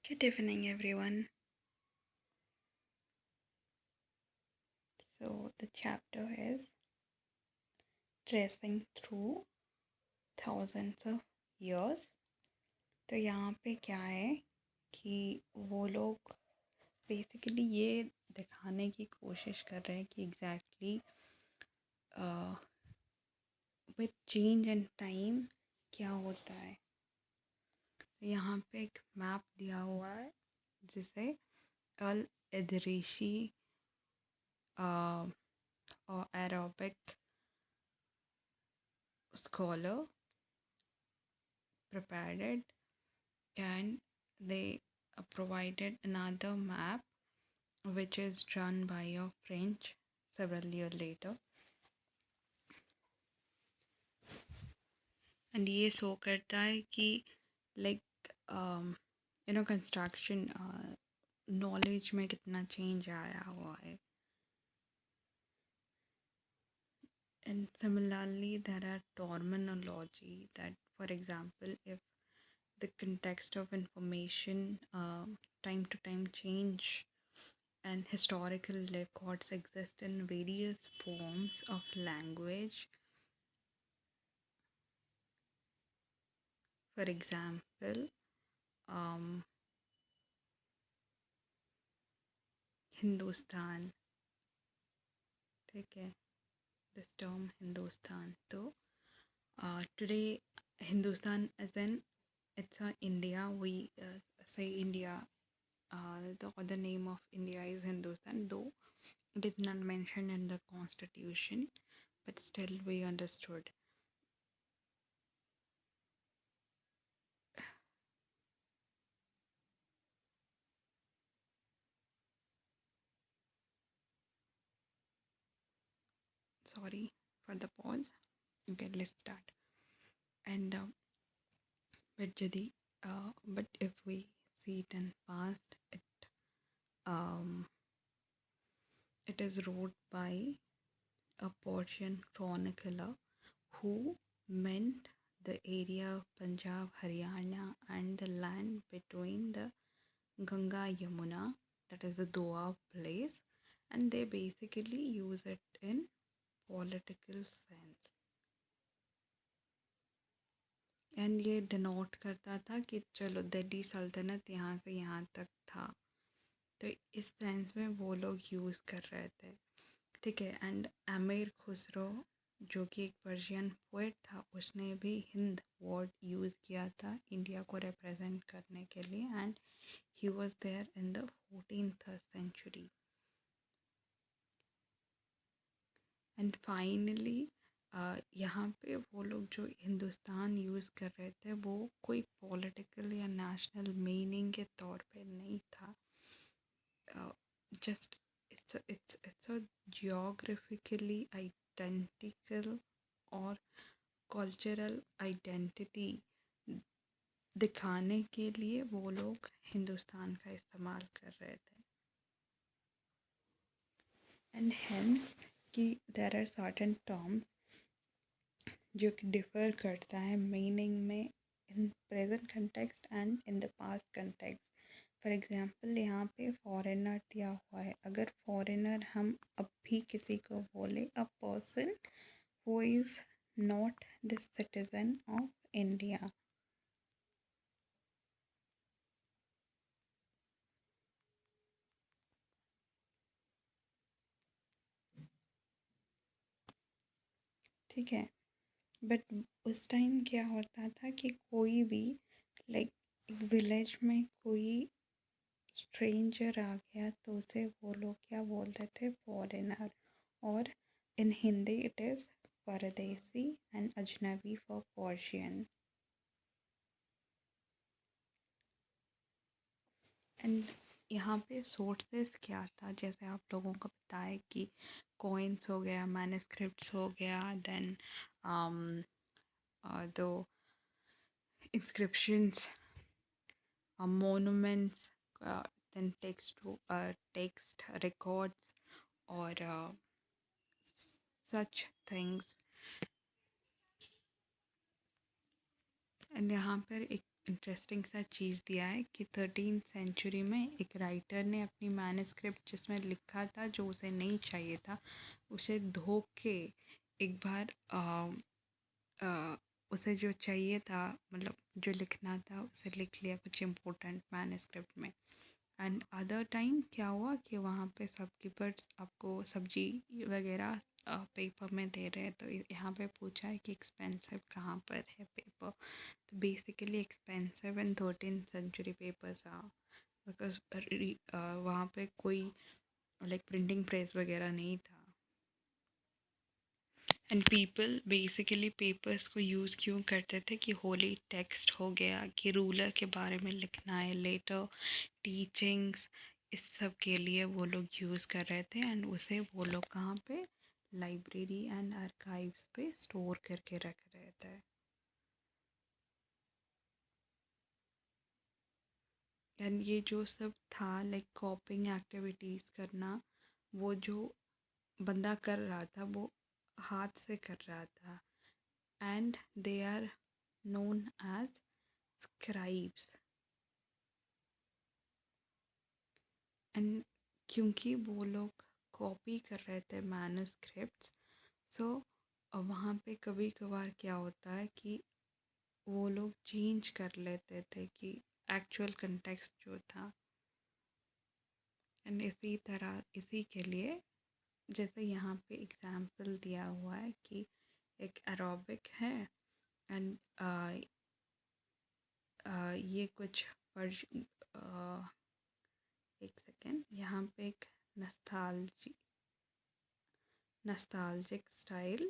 Good evening, everyone. So, the chapter is Tracing Through Thousands of Years. तो यहाँ पे क्या है कि वो लोग बेसिकली ये दिखाने की कोशिश कर रहे हैं कि exactly with change and time क्या होता है। तो यहाँ पे एक मैप दिया हुआ है जिसे अल इदरीशी और Arabic scholar prepared it, and they provided another map which is drawn by a French several years later, and ये शो करता है कि like construction knowledge में कितना change आया हुआ है. And similarly there are terminology that, for example, if the context of information time to time change and historical records exist in various forms of language. For example, Hindustan, ठीक है, this term Hindustan. तो today Hindustan as in it's a India. We say India. The other name of India is Hindustan, though it is not mentioned in the constitution, but still we understood. Sorry for the pause. Okay, let's start. And but if we see it in past, um, it is wrote by a Persian chronicler who meant the area of Punjab, Haryana, and the land between the Ganga Yamuna, that is the Doab place, and they basically use it in political sense. And ये denote करता था कि चलो दिल्ली सल्तनत यहाँ से यहाँ तक था, तो इस सेंस में वो लोग यूज़ कर रहे थे, ठीक है. एंड अमीर खुसरो जो कि एक पर्शियन पोएट था, उसने भी हिंद वर्ड यूज़ किया था इंडिया को रिप्रेजेंट करने के लिए, and he was there in the 14th century. And finally यहाँ पे वो लोग जो हिंदुस्तान यूज़ कर रहे थे वो कोई पॉलिटिकल या नेशनल मीनिंग के तौर पे नहीं था. Just it's a geographically identical और कल्चरल आइडेंटिटी दिखाने के लिए वो लोग हिंदुस्तान का इस्तेमाल कर रहे थे. एंड हेंस कि देयर आर सर्टेन टर्म्स जो कि डिफ़र करता है मीनिंग में in present context and in the past context. For example यहाँ पे फॉरेनर दिया हुआ है. अगर फॉरेनर हम अब भी किसी को बोले, a person who is not the citizen of India, ठीक है. बट उस टाइम क्या होता था कि कोई भी लाइक एक विलेज में कोई स्ट्रेंजर आ गया तो उसे वो लोग क्या बोलते थे, फॉरेनर. और इन हिंदी इट इज़ परदेसी एंड अजनबी फॉर पर्शियन. एंड यहाँ पे सोर्सेस क्या था, जैसे आप लोगों को पता है कि कॉइन्स हो गया, मैनस्क्रिप्ट्स हो गया, देन दो inscriptions, monuments, then text records, or such things. And यहाँ पर एक इंटरेस्टिंग सा चीज़ दिया है कि 13th सेंचुरी में एक राइटर ने अपनी मैनस्क्रिप्ट जिसमें लिखा था जो उसे नहीं चाहिए था, उसे धो के एक बार अ, उसे जो चाहिए था, मतलब जो लिखना था उसे लिख लिया कुछ इम्पोर्टेंट मैनस्क्रिप्ट में। एंड अदर टाइम क्या हुआ कि वहाँ पे शॉपकीपर्स आपको सब्जी वगैरह पेपर में दे रहे हैं, तो यहाँ पे पूछा है कि एक्सपेंसिव कहाँ पर है पेपर। तो basically expensive in 13th century papers आ, बिकॉज वहाँ पे कोई लाइक प्रिंटिंग प्रेस वगैरह नहीं था। एंड पीपल बेसिकली पेपर्स को यूज़ क्यों करते थे कि होली टेक्स्ट हो गया, कि रूलर के बारे में लिखना है, लेटर टीचिंग्स, इस सब के लिए वो लोग यूज़ कर रहे थे। एंड उसे वो लोग कहाँ पे, लाइब्रेरी एंड आर्काइव्स पे स्टोर करके रख रहे थे। एंड ये जो सब था लाइक कॉपिंग एक्टिविटीज़ करना, वो जो बंदा कर रहा था वो हाथ से कर रहा था। And they are known as scribes। And क्योंकि वो लोग कॉपी कर रहे थे मैनuscripts, सो वहाँ पे कभी कभार क्या होता है कि वो लोग चेंज कर लेते थे कि एक्चुअल कंटेक्स्ट जो था। एंड इसी तरह इसी के लिए जैसे यहाँ पे एग्जाम्पल दिया हुआ है कि एक अरोबिक है। एंड ये कुछ वर्ज एक सेकेंड, यहाँ पे एक nostalgic style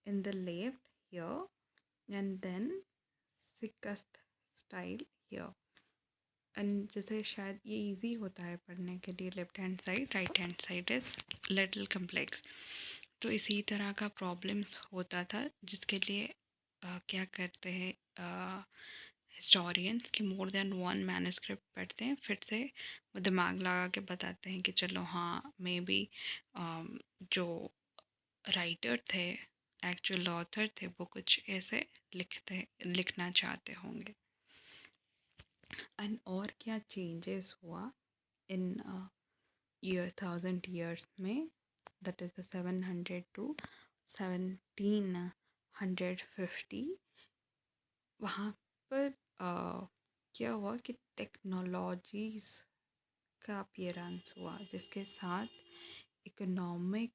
in the left here, and then sickest style here। And जैसे शायद ये इजी होता है पढ़ने के लिए, left hand side right hand side is little complex. तो इसी तरह का प्रॉब्लम्स होता था, जिसके लिए क्या करते हैं हिस्टोरियंस कि मोर देन वन मैनuscript पढ़ते हैं, फिर से वो दिमाग लगा के बताते हैं कि चलो हाँ मे बी जो राइटर थे, एक्चुअल ऑथर थे, वो कुछ ऐसे लिखना चाहते होंगे। एंड और क्या चेंजेस हुआ इन ईयर 1000 years में, दैट इज़ द 700 to 1750। वहाँ पर क्या हुआ कि टेक्नोलॉजीज़ का अपीयरेंस हुआ, जिसके साथ इकोनॉमिक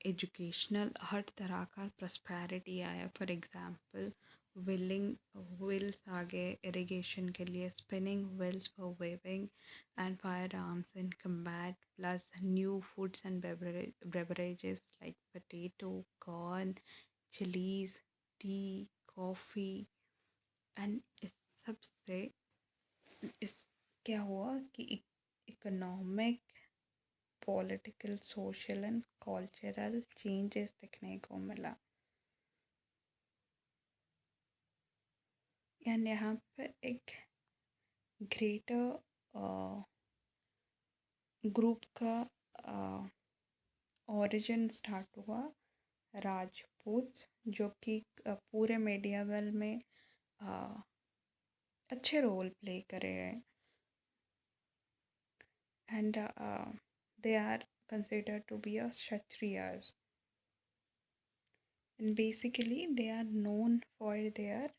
एजुकेशनल हर तरह का प्रॉस्पेरिटी आया। फॉर एग्जांपल विलिंग व्हील्स आ गए इरिगेशन के लिए, spinning wheels for weaving and firearms in combat, plus new foods and beverages like potato, corn, chillies, tea, coffee. And इस सब से इस क्या हुआ कि economic, political, social and cultural changes देखने को मिला। एंड यहाँ पर एक ग्रेटर ग्रुप का ओरिजिन स्टार्ट हुआ, राजपूत, जो कि पूरे मेडिएवल में अच्छे रोल प्ले करे हैं। And they are considered to be a Kshatriyas, and basically they are known for their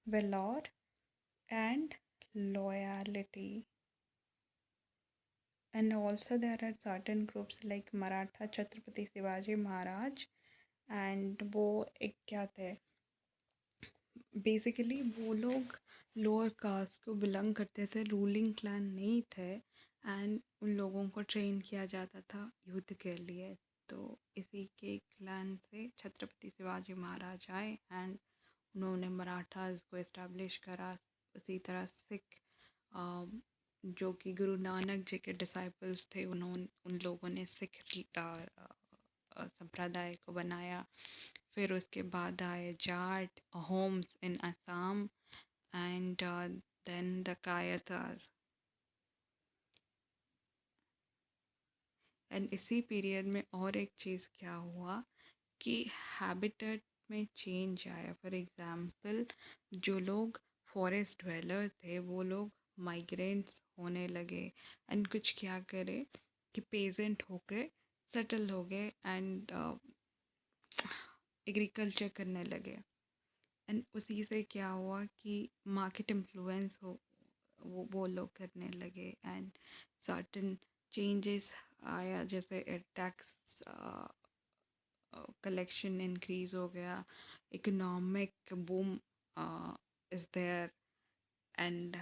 valor and loyalty. And also there are certain groups like Maratha Chhatrapati Shivaji Maharaj, and वो एक क्या थे, basically वो लोग lower caste को belong करते थे, ruling clan नहीं थे। एंड उन लोगों को ट्रेन किया जाता था युद्ध के लिए। तो इसी के क्लैन से छत्रपति शिवाजी महाराज आए एंड उन्होंने मराठास को इस्टेब्लिश करा। उसी तरह सिख जो कि गुरु नानक जी के डिसाइपल्स थे, उन्होंने उन लोगों ने सिख संप्रदाय को बनाया। फिर उसके बाद आए Jat, Ahoms in Assam, and then the Kayasthas. And इसी पीरियड में और एक चीज़ क्या हुआ कि हैबिटेट में चेंज आया. फॉर एग्जाम्पल, जो लोग फॉरेस्ट ड्वेलर थे वो लोग माइग्रेंट्स होने लगे. एंड कुछ क्या करे कि पेजेंट हो गए, सेटल हो गए एंड एग्रीकल्चर करने लगे. एंड उसी से क्या हुआ कि मार्केट इन्फ्लुएंस हो, वो लोग करने लगे. एंड सर्टन चेंजेस आया, जैसे टैक्स कलेक्शन इंक्रीज हो गया, economic boom is there. And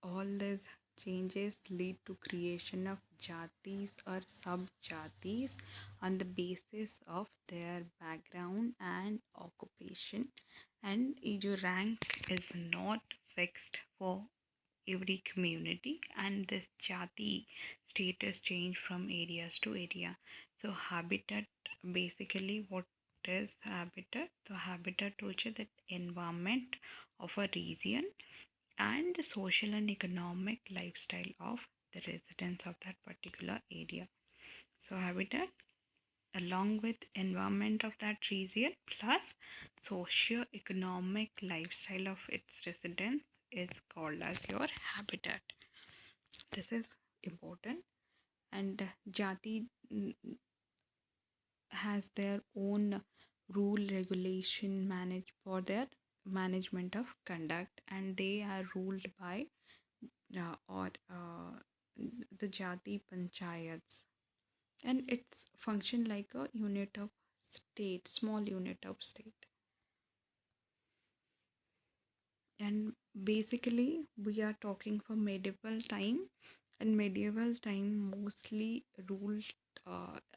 all these changes lead to creation of jatis or sub-jatis on the basis of their background and occupation. And ये जो rank is not fixed for every community, and this jati status change from areas to area. So habitat, basically what is habitat? So habitat told you that environment of a region and the social and economic lifestyle of the residents of that particular area. So habitat along with environment of that region plus socio-economic lifestyle of its residents is called as your habitat. This is important. And jati has their own rule regulation manage for their management of conduct, and they are ruled by or the jati panchayats, and it's function like a unit of state, small unit of state. And basically we are talking for medieval time, and medieval time mostly ruled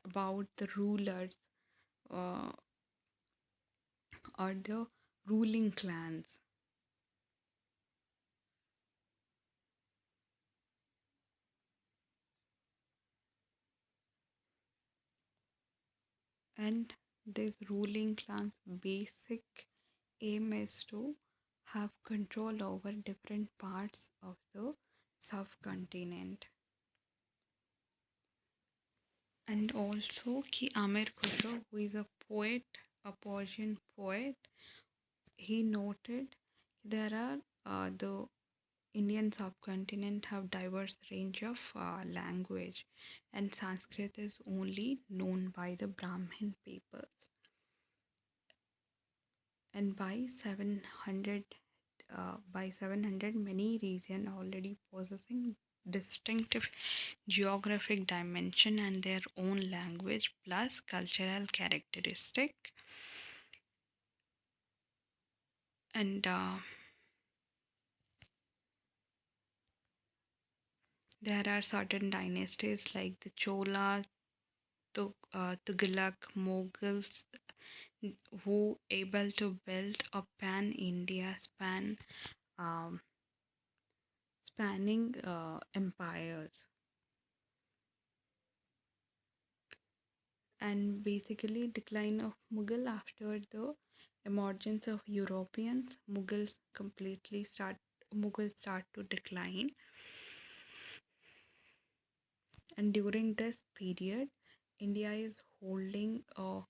about the rulers uh, or the ruling clans. And this ruling clans basic aim is to have control over different parts of the subcontinent. And also ki Amir Khusro, who is a poet, a Persian poet, he noted there are the Indian subcontinent have diverse range of language, and Sanskrit is only known by the Brahmin peoples. And by 700 many regions already possessing distinctive geographic dimension and their own language plus cultural characteristic. And there are certain dynasties like the Chola, Tughlaq, Mughals, who able to build a pan India um, spanning empires. And basically decline of Mughal after the emergence of Europeans, Mughals start to decline. And during this period, India is holding a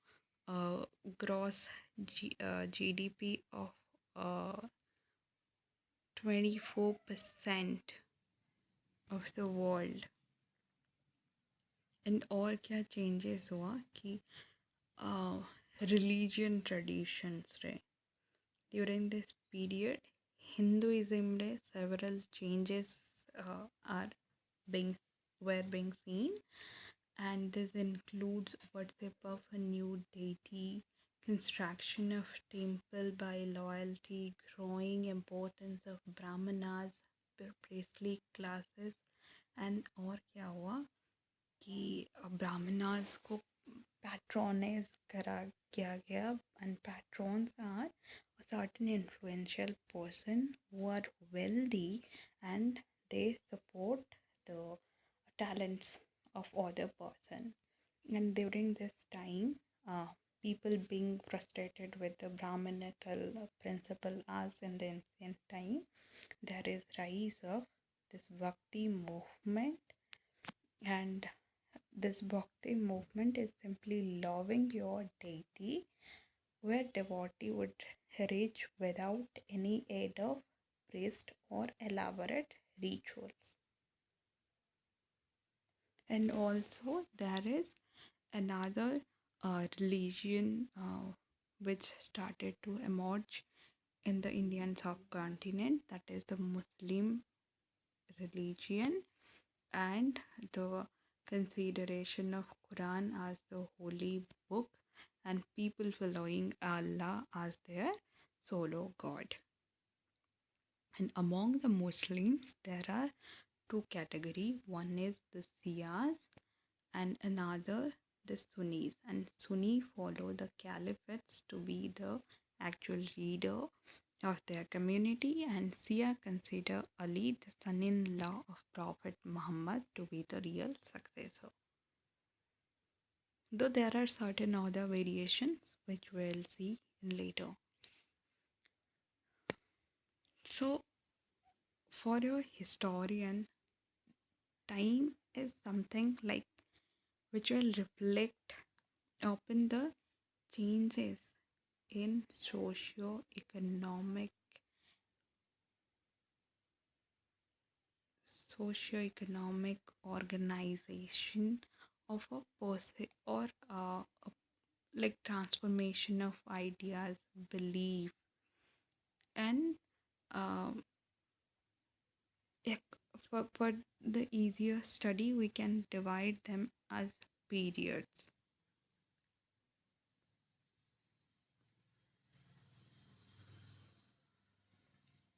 gross GDP of 24% of the world. And और क्या changes हुआ कि religion traditions रहे during this period. Hinduism रे several changes are being being seen, and this includes worship of a new deity, construction of temple by loyalty, growing importance of brahmanas, priestly classes. And और क्या हुआ कि ब्राह्मणास को patronise करा किया गया. And patrons are a certain influential person who are wealthy, and they support the talents of other person. And during this time, people being frustrated with the brahmanical principle as in the ancient time, there is rise of this bhakti movement. And This bhakti movement is simply loving your deity, where devotee would reach without any aid of priest or elaborate rituals. And also, there is another religion which started to emerge in the Indian subcontinent, that is the Muslim religion, and the consideration of Quran as the holy book and people following Allah as their solo god. And among the Muslims, there are two categories. One is the Shias and another the Sunnis. And Sunni follow the caliphates to be the actual leader of their community, and Shia consider Ali, the son-in-law of Prophet Muhammad, to be the real successor. Though there are certain other variations which we'll see later. So, for a historian, time is something like which will reflect upon the changes in socio-economic organization of a person, or like transformation of ideas, belief, and um, ec- for the easier study we can divide them as periods.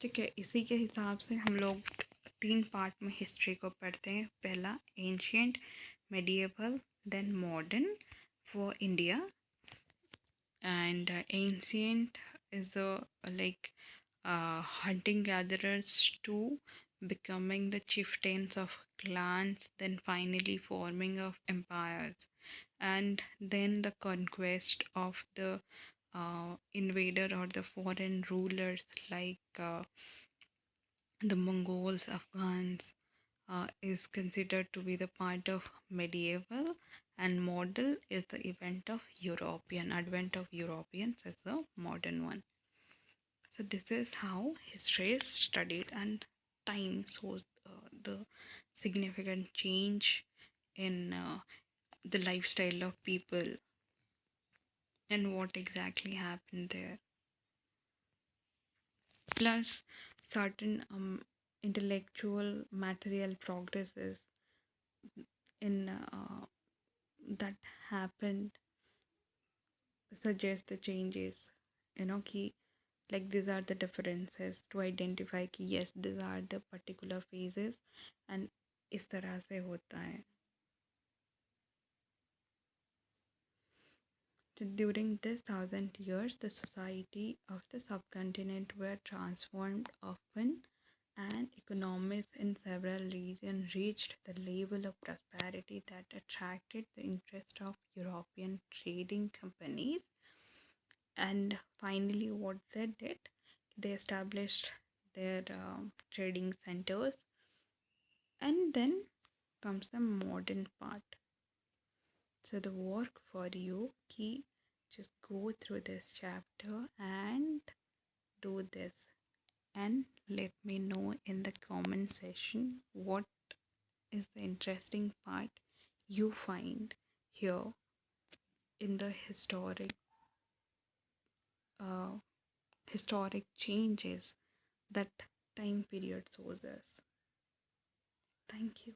ठीक है, इसी के हिसाब से हम लोग तीन part में हिस्ट्री को पढ़ते हैं. पहला ancient, medieval, then modern for India. And ancient is the like hunting gatherers to becoming the chieftains of clans, then finally forming of empires, and then the conquest of the invader or the foreign rulers like the Mongols, Afghans, is considered to be the part of medieval, and model is the event of European advent of Europeans as the modern one. So this is how history is studied, and time shows the significant change in the lifestyle of people and what exactly happened there. Plus, certain intellectual material progresses in that happened suggest the changes, key, like these are the differences to identify कि yes, these are the particular phases and इस तरह से होता है. So during this 1,000 years, the society of the subcontinent were transformed often, and economies in several regions reached the level of prosperity that attracted the interest of European trading companies. And finally, what they did, they established their trading centers. And then comes the modern part. So the work for you, key, just go through this chapter and do this, and let me know in the comment section what is the interesting part you find here in the uh, historic changes that time period shows us. Thank you.